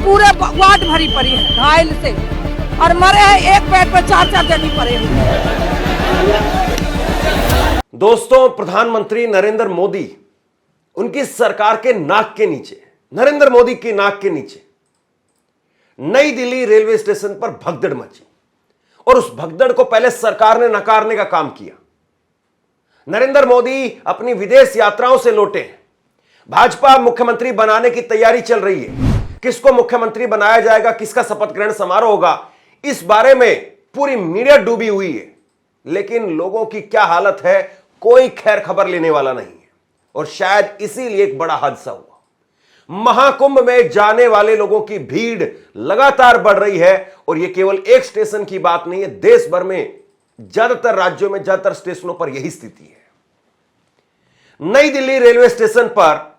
पूरे वार्ड भरी पड़ी है घायल से, और मरे हैं एक बेड पर 4-4 जनी पड़े हुए। दोस्तों, प्रधानमंत्री नरेंद्र मोदी, उनकी सरकार के नाक के नीचे, नरेंद्र मोदी की नाक के नीचे नई दिल्ली रेलवे स्टेशन पर भगदड़ मची, और उस भगदड़ को पहले सरकार ने नकारने का काम किया। नरेंद्र मोदी अपनी विदेश यात्राओं से लौटे हैं, भाजपा मुख्यमंत्री बनाने की तैयारी चल रही है। किसको मुख्यमंत्री बनाया जाएगा, किसका शपथ ग्रहण समारोह होगा, इस बारे में पूरी मीडिया डूबी हुई है। लेकिन लोगों की क्या हालत है, कोई खैर खबर लेने वाला नहीं है, और शायद इसीलिए एक बड़ा हादसा हुआ। महाकुंभ में जाने वाले लोगों की भीड़ लगातार बढ़ रही है, और यह केवल एक स्टेशन की बात नहीं है, देश भर में ज्यादातर राज्यों में, ज्यादातर स्टेशनों पर यही स्थिति है। नई दिल्ली रेलवे स्टेशन पर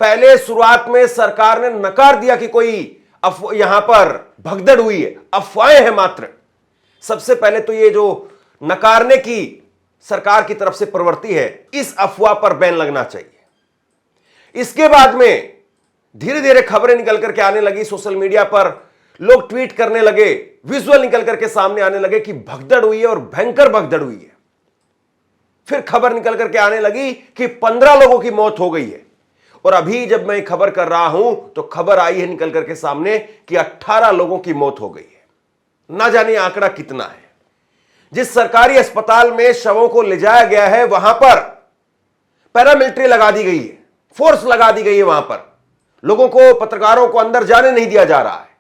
पहले शुरुआत में सरकार ने नकार दिया कि कोई यहां पर भगदड़ हुई है, अफवाहें हैं मात्र। सबसे पहले तो ये जो नकारने की सरकार की तरफ से प्रवृत्ति है, इस अफवाह पर बैन लगना चाहिए। इसके बाद में धीरे धीरे खबरें निकल करके आने लगी, सोशल मीडिया पर लोग ट्वीट करने लगे, विजुअल निकल करके सामने आने लगे कि भगदड़ हुई है और भयंकर भगदड़ हुई है। फिर खबर निकल करके आने लगी कि 15 लोगों की मौत हो गई है, और अभी जब मैं खबर कर रहा हूं तो खबर आई है निकल करके सामने कि 18 लोगों की मौत हो गई है। ना जाने आंकड़ा कितना है। जिस सरकारी अस्पताल में शवों को ले जाया गया है, वहां पर पैरामिलिट्री लगा दी गई है, फोर्स लगा दी गई है। वहां पर लोगों को, पत्रकारों को अंदर जाने नहीं दिया जा रहा है।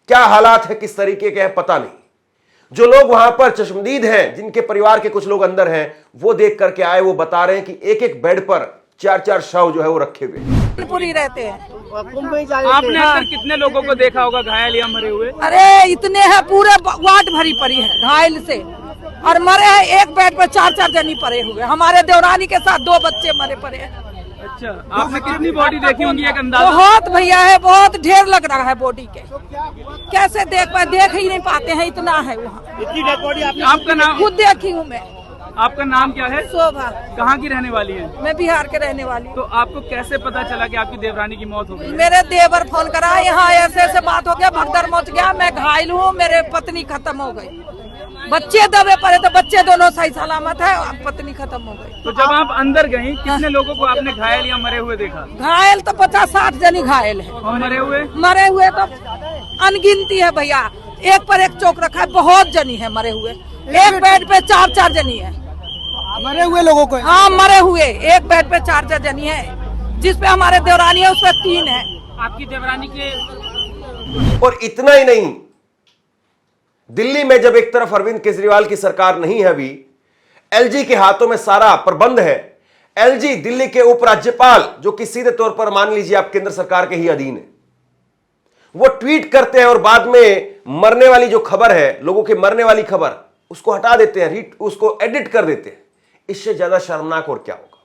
क्या हालात है, किस तरीके के हैं, पता नहीं। जो लोग वहां पर चश्मदीद हैं, जिनके परिवार के कुछ लोग अंदर हैं, वो देख करके आए, वो बता रहे हैं कि एक एक बेड पर 4-4 शव जो है वो रखे हुए पूरी रहते हैं। आपने अंदर कितने लोगों को देखा होगा घायल या मरे हुए? अरे इतने हैं, पूरे वार्ड भरी पड़ी है घायल से, और मरे हैं एक बेड पर 4-4 जनी पड़े हुए। हमारे देवरानी के साथ 2 बच्चे मरे पड़े हैं। अच्छा, आपने कितनी बॉडी देखी होंगी एक अंदाजा? बहुत भैया है, बहुत ढेर लग रहा है बॉडी के। कैसे देख पाए, देख ही नहीं पाते हैं, इतना है वहाँ। आपका नाम? खुद देखी हूँ मैं। आपका नाम क्या है? शोभा। कहाँ की रहने वाली है? मैं बिहार के रहने वाली हूँ। तो आपको कैसे पता चला कि आपकी देवरानी की मौत हो गई? मेरे देवर फोन करा, यहाँ ऐसे ऐसे बात हो गया, भगदड़ मच गया, मैं घायल हूँ, मेरे पत्नी खत्म हो गई। बच्चे दबे पड़े तो बच्चे दोनों सही सलामत है, और पत्नी खत्म हो गई। तो जब आप अंदर गई, कितने लोगों को आपने घायल या मरे हुए देखा? घायल तो 50-60 जनी घायल है, और मरे हुए? मरे हुए तो अनगिनती है भैया, एक पर एक चौक रखा है, बहुत जनी है मरे हुए। एक बेड पे 4-4 जनी है मरे हुए लोगों को। हाँ, मरे हुए एक बेड पे 4-4 जनी है, जिसपे हमारे देवरानी है, उस पर 3 है। आपकी देवरानी के। और इतना ही नहीं, दिल्ली में जब एक तरफ अरविंद केजरीवाल की सरकार नहीं है, अभी एलजी के हाथों में सारा प्रबंध है। एलजी दिल्ली के उपराज्यपाल, जो कि सीधे तौर पर मान लीजिए आप केंद्र सरकार के ही अधीन है, वो ट्वीट करते हैं और बाद में मरने वाली जो खबर है, लोगों की मरने वाली खबर, उसको हटा देते हैं, उसको एडिट कर देते हैं। इससे ज्यादा शर्मनाक और क्या होगा।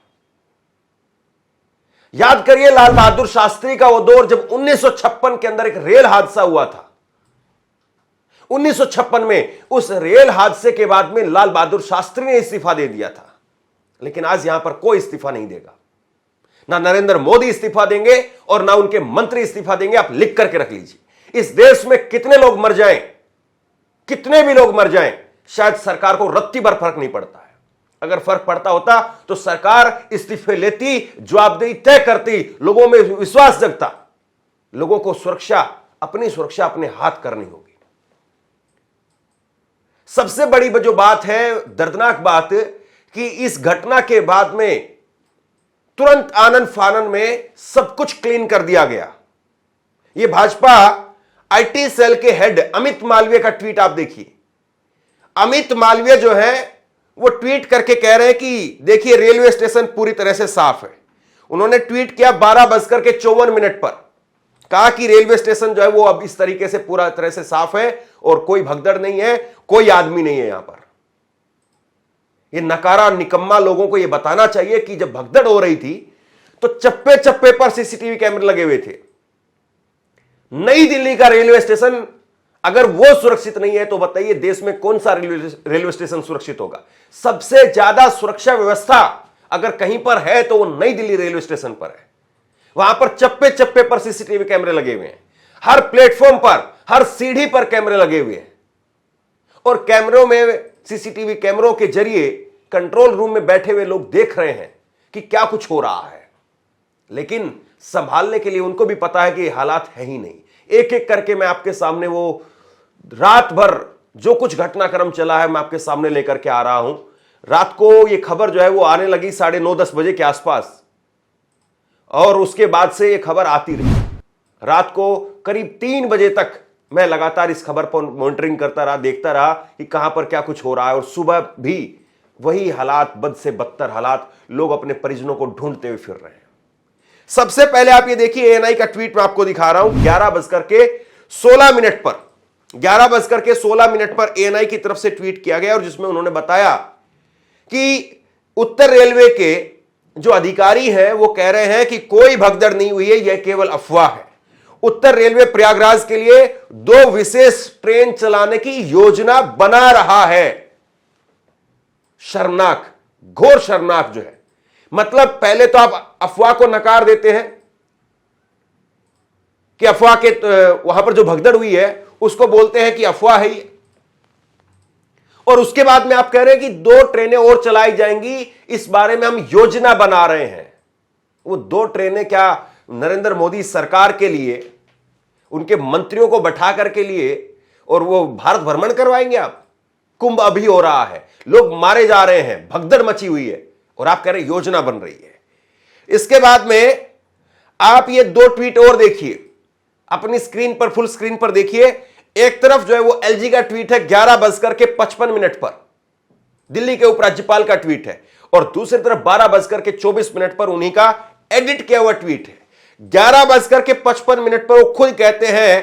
याद करिए लाल बहादुर शास्त्री का वो दौर, जब 1956 के अंदर एक रेल हादसा हुआ था। 1956 में उस रेल हादसे के बाद में लाल बहादुर शास्त्री ने इस्तीफा दे दिया था। लेकिन आज यहां पर कोई इस्तीफा नहीं देगा, ना नरेंद्र मोदी इस्तीफा देंगे और ना उनके मंत्री इस्तीफा देंगे। आप लिख करके रख लीजिए, इस देश में कितने लोग मर जाएं, कितने भी लोग मर जाएं, शायद सरकार को रत्ती भर फर्क नहीं पड़ता है। अगर फर्क पड़ता होता तो सरकार इस्तीफे लेती, जवाबदेही तय करती, लोगों में विश्वास जगता। लोगों को सुरक्षा, अपनी सुरक्षा अपने हाथ करनी होगी। सबसे बड़ी जो बात है, दर्दनाक बात, कि इस घटना के बाद में तुरंत आनन फानन में सब कुछ क्लीन कर दिया गया। यह भाजपा आईटी सेल के हेड अमित मालवीय का ट्वीट आप देखिए। अमित मालवीय जो है वो ट्वीट करके कह रहे हैं कि देखिए रेलवे स्टेशन पूरी तरह से साफ है। उन्होंने ट्वीट किया 12:54 पर, कहा कि रेलवे स्टेशन जो है वो अब इस तरीके से पूरा तरह से साफ है और कोई भगदड़ नहीं है, कोई आदमी नहीं है यहां पर। ये नकारा निकम्मा लोगों को ये बताना चाहिए कि जब भगदड़ हो रही थी तो चप्पे चप्पे पर सीसीटीवी कैमरे लगे हुए थे। नई दिल्ली का रेलवे स्टेशन अगर वो सुरक्षित नहीं है तो बताइए देश में कौन सा रेलवे स्टेशन सुरक्षित होगा। सबसे ज्यादा सुरक्षा व्यवस्था अगर कहीं पर है तो वो नई दिल्ली रेलवे स्टेशन पर है। वहां पर चप्पे चप्पे पर सीसीटीवी कैमरे लगे हुए हैं। हर प्लेटफॉर्म पर, हर सीढ़ी पर कैमरे लगे हुए हैं और कैमरों में, सीसीटीवी कैमरों के जरिए कंट्रोल रूम में बैठे हुए लोग देख रहे हैं कि क्या कुछ हो रहा है। लेकिन संभालने के लिए उनको भी पता है कि हालात है ही नहीं। एक एक करके मैं आपके सामने वो रात भर जो कुछ घटनाक्रम चला है मैं आपके सामने लेकर के आ रहा हूं। रात को ये खबर जो है वो आने लगी 9:30-10 बजे के आसपास और उसके बाद से ये खबर आती रही। रात को करीब 3 बजे तक मैं लगातार इस खबर पर मॉनिटरिंग करता रहा, देखता रहा कि कहां पर क्या कुछ हो रहा है और सुबह भी वही हालात, बद से बदतर हालात, लोग अपने परिजनों को ढूंढते हुए फिर रहे हैं। सबसे पहले आप ये देखिए एएनआई का ट्वीट मैं आपको दिखा रहा हूं। 11:16 पर एएनआई की तरफ से ट्वीट किया गया और जिसमें उन्होंने बताया कि उत्तर रेलवे के जो अधिकारी हैं वो कह रहे हैं कि कोई भगदड़ नहीं हुई है, यह केवल अफवाह है। उत्तर रेलवे प्रयागराज के लिए 2 विशेष ट्रेन चलाने की योजना बना रहा है। शर्मनाक, घोर शर्मनाक जो है। मतलब पहले तो आप अफवाह को नकार देते हैं कि अफवाह के वहां पर जो भगदड़ हुई है उसको बोलते हैं कि अफवाह है ही, और उसके बाद में आप कह रहे हैं कि 2 ट्रेनें और चलाई जाएंगी, इस बारे में हम योजना बना रहे हैं। वो 2 ट्रेनें क्या नरेंद्र मोदी सरकार के लिए, उनके मंत्रियों को बैठा करके लिए और वो भारत भ्रमण करवाएंगे आप? कुंभ अभी हो रहा है, लोग मारे जा रहे हैं, भगदड़ मची हुई है और आप कह रहे हैं योजना बन रही है। इसके बाद में आप ये 2 ट्वीट और देखिए अपनी स्क्रीन पर, फुल स्क्रीन पर देखिए। एक तरफ जो है वो एलजी का ट्वीट है 11:55 पर, दिल्ली के उपराज्यपाल का ट्वीट है, और दूसरी तरफ 12:24 पर उन्हीं का एडिट किया हुआ ट्वीट है। 11:55 पर वो खुद कहते हैं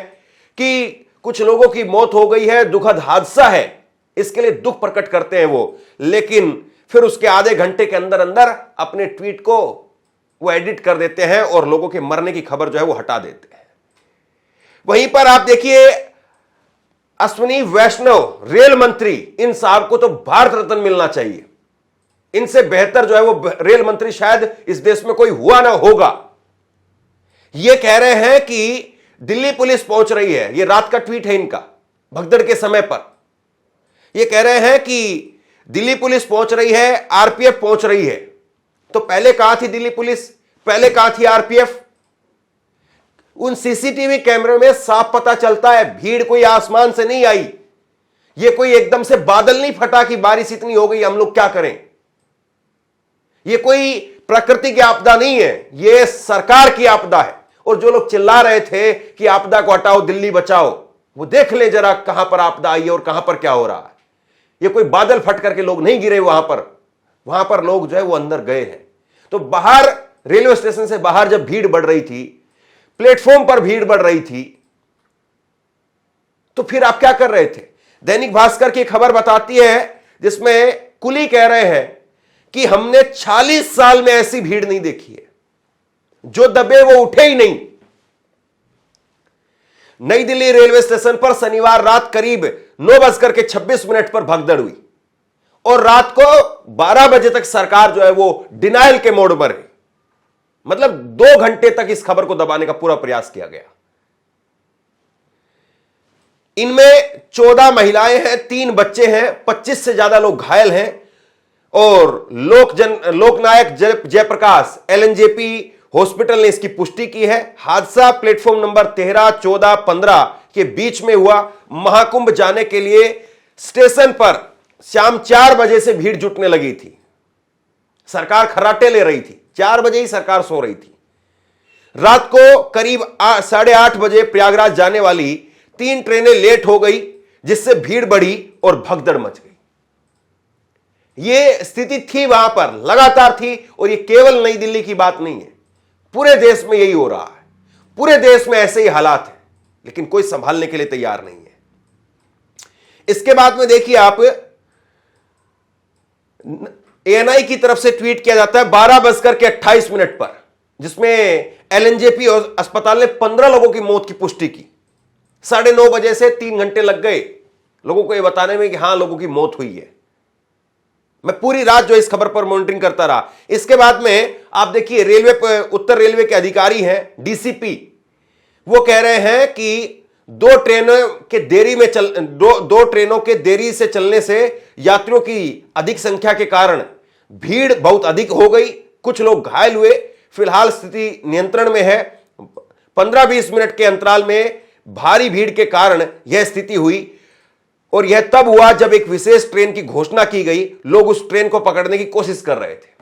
कि कुछ लोगों की मौत हो गई है, दुखद हादसा है, इसके लिए दुख प्रकट करते हैं वो, लेकिन फिर उसके आधे घंटे के अंदर अंदर अपने ट्वीट को वो एडिट कर देते हैं और लोगों के मरने की खबर जो है वो हटा देते हैं। वहीं पर आप देखिए अश्विनी वैष्णव, रेल मंत्री, इन साहब को तो भारत रत्न मिलना चाहिए। इनसे बेहतर जो है वो रेल मंत्री शायद इस देश में कोई हुआ ना होगा। ये कह रहे हैं कि दिल्ली पुलिस पहुंच रही है, ये रात का ट्वीट है इनका, भगदड़ के समय पर। ये कह रहे हैं कि दिल्ली पुलिस पहुंच रही है, आरपीएफ पहुंच रही है। तो पहले कहां थी दिल्ली पुलिस, पहले कहां थी आरपीएफ? उन सीसीटीवी कैमरे में साफ पता चलता है भीड़ कोई आसमान से नहीं आई, ये कोई एकदम से बादल नहीं फटा कि बारिश इतनी हो गई हम लोग क्या करें। ये कोई प्रकृति की आपदा नहीं है, ये सरकार की आपदा है। और जो लोग चिल्ला रहे थे कि आपदा को हटाओ, दिल्ली बचाओ, वो देख ले जरा कहां पर आपदा आई है और कहां पर क्या हो रहा है। ये कोई बादल फट करके लोग नहीं गिरे वहां पर लोग जो है वो अंदर गए हैं। तो बाहर, रेलवे स्टेशन से बाहर जब भीड़ बढ़ रही थी, प्लेटफॉर्म पर भीड़ बढ़ रही थी, तो फिर आप क्या कर रहे थे? दैनिक भास्कर की खबर बताती है जिसमें कुली कह रहे हैं कि हमने 40 साल में ऐसी भीड़ नहीं देखी है, जो दबे वो उठे ही नहीं। नई दिल्ली रेलवे स्टेशन पर शनिवार रात करीब 9:26 पर भगदड़ हुई और रात को 12 बजे तक सरकार जो है वो डिनायल के मोड पर है। मतलब 2 घंटे तक इस खबर को दबाने का पूरा प्रयास किया गया। इनमें 14 महिलाएं हैं, 3 बच्चे हैं, 25 से ज्यादा लोग घायल हैं और लोकनायक जयप्रकाश एलएनजेपी हॉस्पिटल ने इसकी पुष्टि की है। हादसा प्लेटफॉर्म नंबर 13, 14, 15 के बीच में हुआ। महाकुंभ जाने के लिए स्टेशन पर शाम 4 बजे से भीड़ जुटने लगी थी। सरकार खर्राटे ले रही थी, 4 बजे ही सरकार सो रही थी। रात को करीब 8:30 बजे प्रयागराज जाने वाली 3 ट्रेनें लेट हो गई, जिससे भीड़ बढ़ी और भगदड़ मच गई। यह स्थिति थी वहां पर, लगातार थी, और यह केवल नई दिल्ली की बात नहीं है, पूरे देश में यही हो रहा है। पूरे देश में ऐसे ही हालात हैं, लेकिन कोई संभालने के लिए तैयार नहीं है। इसके बाद में देखिए आप, एएनआई की तरफ से ट्वीट किया जाता है 12:28 पर, जिसमें एलएनजेपी अस्पताल ने 15 लोगों की मौत की पुष्टि की। 9:30 बजे से 3 घंटे लग गए लोगों को यह बताने में कि हां लोगों की मौत हुई है। मैं पूरी रात जो इस खबर पर मॉनिटरिंग करता रहा। इसके बाद में आप देखिए उत्तर रेलवे के अधिकारी हैं, डीसीपी, वो कह रहे हैं कि दो ट्रेनों के देरी से चलने से यात्रियों की अधिक संख्या के कारण भीड़ बहुत अधिक हो गई, कुछ लोग घायल हुए। फिलहाल स्थिति नियंत्रण में है। 15-20 मिनट के अंतराल में भारी भीड़ के कारण यह स्थिति हुई और यह तब हुआ जब एक विशेष ट्रेन की घोषणा की गई। लोग उस ट्रेन को पकड़ने की कोशिश कर रहे थे।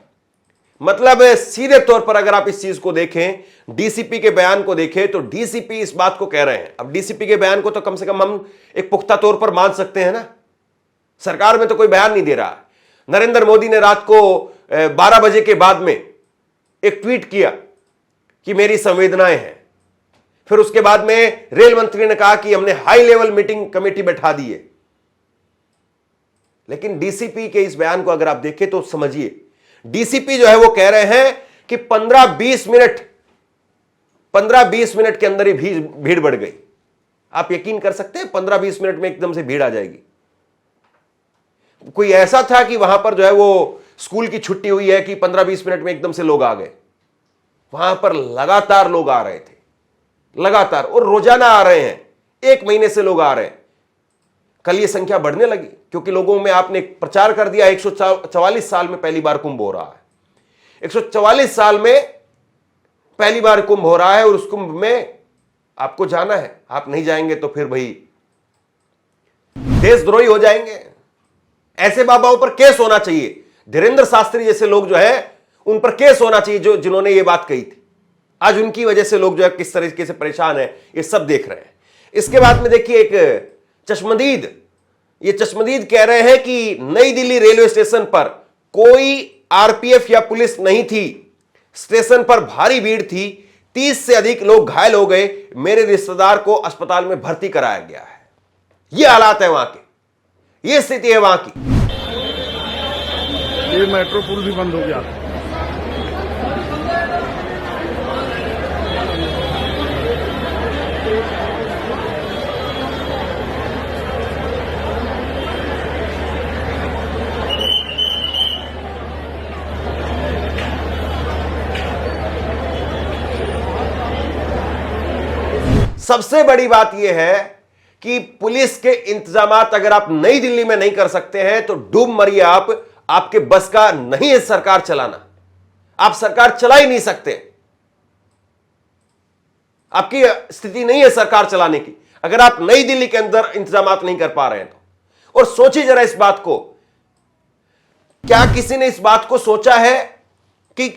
मतलब सीधे तौर पर अगर आप इस चीज को देखें, डीसीपी के बयान को देखें, तो डीसीपी इस बात को कह रहे हैं। अब डीसीपी के बयान को तो कम से कम हम एक पुख्ता तौर पर मान सकते हैं ना। सरकार में तो कोई बयान नहीं दे रहा। नरेंद्र मोदी ने रात को 12 बजे के बाद में एक ट्वीट किया कि मेरी संवेदनाएं हैं। फिर उसके बाद में रेल मंत्री ने कहा कि हमने हाई लेवल मीटिंग कमेटी बैठा दी है। लेकिन डीसीपी के इस बयान को अगर आप देखें तो समझिए, डीसीपी जो है वो कह रहे हैं कि 15-20 मिनट के अंदर ही भीड़ बढ़ गई। आप यकीन कर सकते हैं 15-20 मिनट में एकदम से भीड़ आ जाएगी। कोई ऐसा था कि वहां पर जो है वो स्कूल की छुट्टी हुई है कि 15-20 मिनट में एकदम से लोग आ गए। वहां पर लगातार लोग आ रहे थे, लगातार, और रोजाना आ रहे हैं। 1 महीने से लोग आ रहे हैं। कल ये संख्या बढ़ने लगी क्योंकि लोगों में आपने प्रचार कर दिया 144 साल में पहली बार कुंभ हो रहा है। 144 साल में पहली बार कुंभ हो रहा है और उस कुंभ में आपको जाना है। आप नहीं जाएंगे तो फिर भाई देशद्रोही हो जाएंगे। ऐसे बाबाओं पर केस होना चाहिए। धीरेन्द्र शास्त्री जैसे लोग जो है उन पर केस होना चाहिए, जिन्होंने ये बात कही थी। आज उनकी वजह से लोग जो है किस तरीके से परेशान है, ये सब देख रहे हैं। इसके बाद में देखिए एक चश्मदीद कह रहे हैं कि नई दिल्ली रेलवे स्टेशन पर कोई आरपीएफ या पुलिस नहीं थी। स्टेशन पर भारी भीड़ थी। 30 से अधिक लोग घायल हो गए। मेरे रिश्तेदार को अस्पताल में भर्ती कराया गया है। ये हालात है वहां के, ये स्थिति है वहां की। ये मेट्रो पुल भी बंद हो गया। सबसे बड़ी बात यह है कि पुलिस के इंतजामात अगर आप नई दिल्ली में नहीं कर सकते हैं तो डूब मरिए आप। आपके बस का नहीं है सरकार चलाना। आप सरकार चला ही नहीं सकते। आपकी स्थिति नहीं है सरकार चलाने की अगर आप नई दिल्ली के अंदर इंतजामात नहीं कर पा रहे हैं तो। और सोचिए जरा इस बात को, क्या किसी ने इस बात को सोचा है कि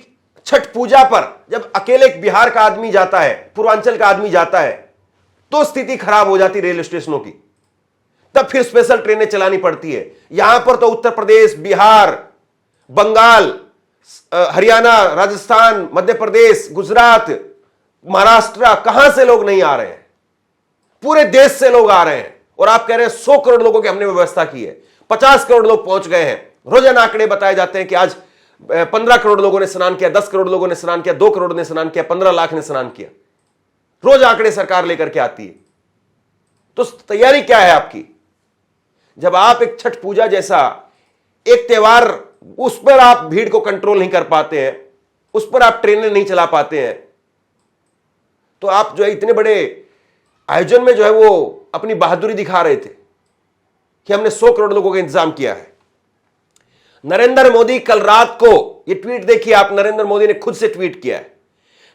छठ पूजा पर जब अकेले एक बिहार का आदमी जाता है, पूर्वांचल का आदमी जाता है, तो स्थिति खराब हो जाती रेल स्टेशनों की। तब फिर स्पेशल ट्रेनें चलानी पड़ती है। यहां पर तो उत्तर प्रदेश, बिहार, बंगाल, हरियाणा, राजस्थान, मध्य प्रदेश, गुजरात, महाराष्ट्र, कहां से लोग नहीं आ रहे हैं। पूरे देश से लोग आ रहे हैं। और आप कह रहे हैं 100 करोड़ लोगों की हमने व्यवस्था की है। 50 करोड़ लोग पहुंच गए हैं। रोजाना आंकड़े बताए जाते हैं कि आज 15 करोड़ लोगों ने स्नान किया, 10 करोड़ लोगों ने स्नान किया, 2 करोड़ ने स्नान किया, 15 लाख ने स्नान किया। रोज आंकड़े सरकार लेकर के आती है। तो तैयारी क्या है आपकी? जब आप एक छठ पूजा जैसा एक त्योहार, उस पर आप भीड़ को कंट्रोल नहीं कर पाते हैं, उस पर आप ट्रेनें नहीं चला पाते हैं, तो आप जो है इतने बड़े आयोजन में जो है वो अपनी बहादुरी दिखा रहे थे कि हमने 100 करोड़ लोगों का इंतजाम किया है। नरेंद्र मोदी कल रात को, ये ट्वीट देखिए आप, नरेंद्र मोदी ने खुद से ट्वीट किया है।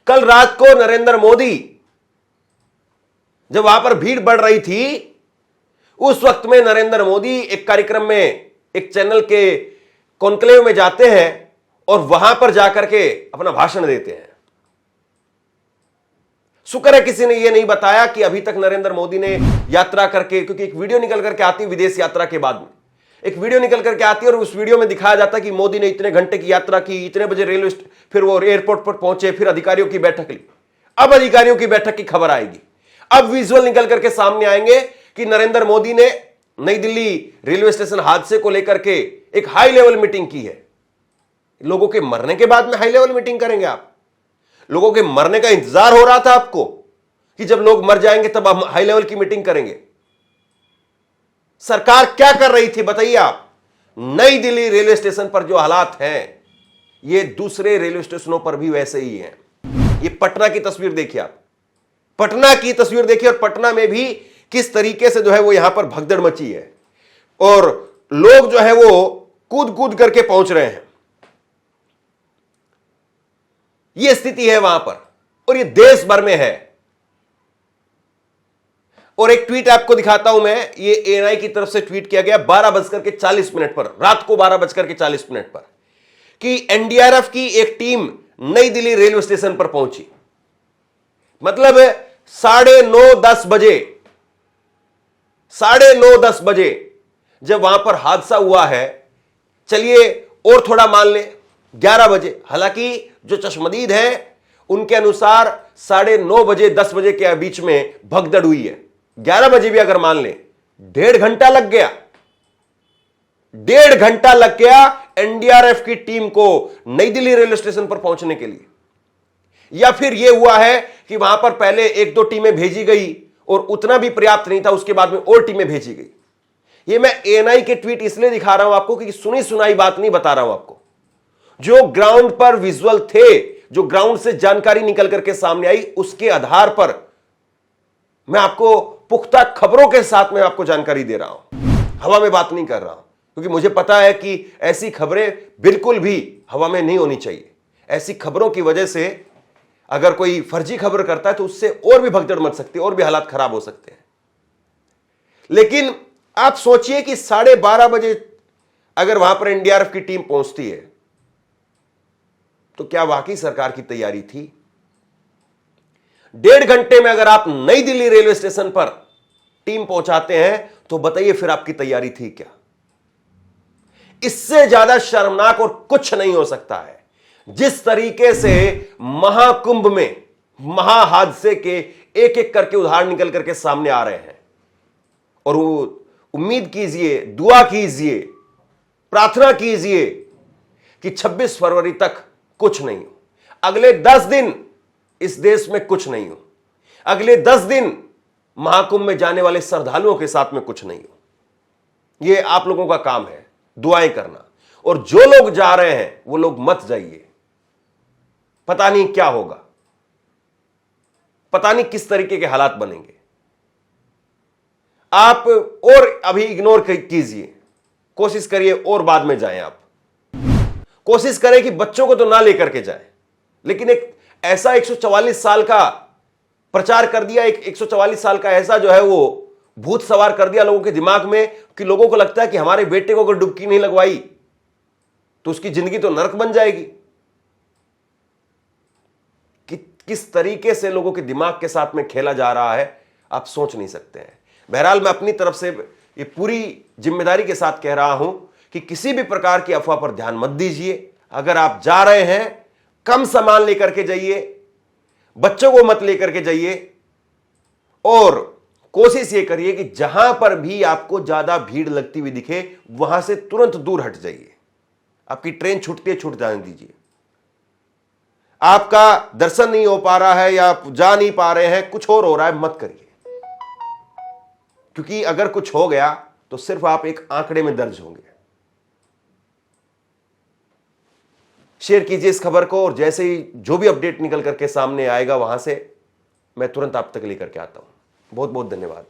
कल रात को नरेंद्र मोदी जब वहां पर भीड़ बढ़ रही थी, उस वक्त में नरेंद्र मोदी एक कार्यक्रम में, एक चैनल के कॉन्क्लेव में जाते हैं और वहां पर जाकर के अपना भाषण देते हैं। शुक्र है किसी ने यह नहीं बताया कि अभी तक नरेंद्र मोदी ने यात्रा करके, क्योंकि एक वीडियो निकल करके आती है विदेश यात्रा के बाद में, एक वीडियो निकल करके आती है और उस वीडियो में दिखाया जाता है कि मोदी ने इतने घंटे की यात्रा की, इतने बजे रेलवे, फिर वो एयरपोर्ट पर पहुंचे, फिर अधिकारियों की बैठक ली। अब अधिकारियों की बैठक की खबर आएगी। अब विजुअल निकल करके सामने आएंगे कि नरेंद्र मोदी ने नई दिल्ली रेलवे स्टेशन हादसे को लेकर के एक हाई लेवल मीटिंग की है। लोगों के मरने के बाद में हाई लेवल मीटिंग करेंगे आप? लोगों के मरने का इंतजार हो रहा था आपको कि जब लोग मर जाएंगे तब हम हाई लेवल की मीटिंग करेंगे। सरकार क्या कर रही थी बताइए आप? नई दिल्ली रेलवे स्टेशन पर जो हालात हैं, ये दूसरे रेलवे स्टेशनों पर भी वैसे ही हैं। ये पटना की तस्वीर देखिए आप। पटना की तस्वीर देखिए और पटना में भी किस तरीके से जो है वो यहां पर भगदड़ मची है और लोग जो है वो कूद कूद करके पहुंच रहे हैं। यह स्थिति है वहां पर और यह देश भर में है। और एक ट्वीट आपको दिखाता हूं मैं, ये एएनआई की तरफ से ट्वीट किया गया 12:40 पर, रात को 12:40 पर, कि एनडीआरएफ की एक टीम नई दिल्ली रेलवे स्टेशन पर पहुंची। मतलब 9:30 बजे, 9:30 बजे जब वहां पर हादसा हुआ है, चलिए और थोड़ा मान ले 11 बजे, हालांकि जो चश्मदीद हैं उनके अनुसार 9:30 बजे 10 बजे के बीच में भगदड़ हुई है। 11 बजे भी अगर मान ले, 1.5 घंटा लग गया, 1.5 घंटा लग गया एनडीआरएफ की टीम को नई दिल्ली रेलवे स्टेशन पर पहुंचने के लिए। या फिर यह हुआ है कि वहां पर पहले 1-2 टीमें भेजी गई और उतना भी पर्याप्त नहीं था, उसके बाद में और टीमें भेजी गई। यह मैं एएनआई के ट्वीट इसलिए दिखा रहा हूं आपको कि सुनी सुनाई बात नहीं बता रहा हूं आपको, जो ग्राउंड पर विजुअल थे, जो ग्राउंड से जानकारी निकल करके सामने आई, उसके आधार पर मैं आपको पुख्ता खबरों के साथ में आपको जानकारी दे रहा हूं। हवा में बात नहीं कर रहा हूं, क्योंकि मुझे पता है कि ऐसी खबरें बिल्कुल भी हवा में नहीं होनी चाहिए। ऐसी खबरों की वजह से अगर कोई फर्जी खबर करता है तो उससे और भी भगदड़ मच सकती है, और भी हालात खराब हो सकते हैं। लेकिन आप सोचिए कि 12:30 बजे अगर वहां पर एनडीआरएफ की टीम पहुंचती है तो क्या वाकई सरकार की तैयारी थी? 1.5 घंटे में अगर आप नई दिल्ली रेलवे स्टेशन पर टीम पहुंचाते हैं तो बताइए फिर आपकी तैयारी थी क्या? इससे ज्यादा शर्मनाक और कुछ नहीं हो सकता है। जिस तरीके से महाकुंभ में महाहादसे के एक एक करके उदाहरण निकल करके सामने आ रहे हैं, और उम्मीद कीजिए, दुआ कीजिए, प्रार्थना कीजिए कि 26 फरवरी तक कुछ नहीं हो, अगले 10 दिन इस देश में कुछ नहीं हो, अगले 10 दिन महाकुंभ में जाने वाले श्रद्धालुओं के साथ में कुछ नहीं हो। यह आप लोगों का काम है, दुआएं करना। और जो लोग जा रहे हैं वो लोग मत जाइए, पता नहीं क्या होगा, पता नहीं किस तरीके के हालात बनेंगे। आप और अभी इग्नोर कीजिए, कोशिश करिए और बाद में जाएं। आप कोशिश करें कि बच्चों को तो ना लेकर के जाएं, लेकिन एक ऐसा 144 साल का प्रचार कर दिया, एक 144 साल का ऐसा जो है वो भूत सवार कर दिया लोगों के दिमाग में कि लोगों को लगता है कि हमारे बेटे को अगर डुबकी नहीं लगवाई तो उसकी जिंदगी तो नरक बन जाएगी। कि किस तरीके से लोगों के दिमाग के साथ में खेला जा रहा है आप सोच नहीं सकते हैं। बहरहाल मैं अपनी तरफ से ये पूरी जिम्मेदारी के साथ कह रहा हूं कि किसी भी प्रकार की अफवाह पर ध्यान मत दीजिए। अगर आप जा रहे हैं कम सामान लेकर के जाइए, बच्चों को मत लेकर के जाइए, और कोशिश ये करिए कि जहां पर भी आपको ज्यादा भीड़ लगती हुई दिखे वहां से तुरंत दूर हट जाइए। आपकी ट्रेन छूटती है, छूट जाने दीजिए। आपका दर्शन नहीं हो पा रहा है या आप जा नहीं पा रहे हैं, कुछ और हो रहा है, मत करिए, क्योंकि अगर कुछ हो गया तो सिर्फ आप एक आंकड़े में दर्ज होंगे। शेयर कीजिए इस खबर को, और जैसे ही जो भी अपडेट निकल करके सामने आएगा वहां से मैं तुरंत आप तक लेकर के आता हूं। बहुत बहुत धन्यवाद।